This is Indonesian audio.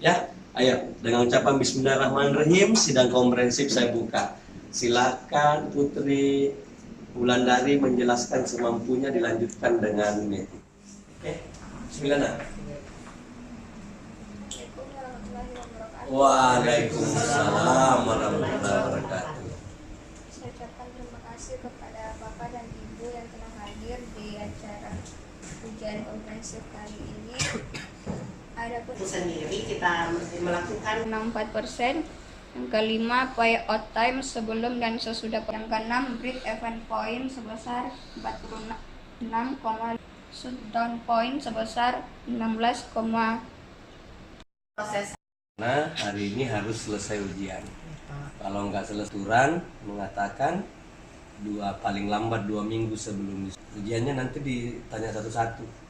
Ya, ayo dengan ucapan Bismillahirrahmanirrahim, sidang komprehensif saya buka. Silakan Putri Wulandari menjelaskan semampunya, dilanjutkan dengan ini. Oke, Bismillah. Waalaikumsalam warahmatullahi wabarakatuh. Saya ucapkan terima kasih kepada Bapak dan Ibu yang telah hadir di acara ujian komprehensif kali ini. Adapun sendiri kita melakukan 64%. Yang kelima, pay out time sebelum dan sesudah. Yang keenam, break event point sebesar 46,5, shutdown point sebesar 16, proses. Nah, hari ini harus selesai ujian. Kalau nggak selesai, aturan mengatakan paling lambat 2 minggu sebelum ujiannya nanti ditanya satu-satu.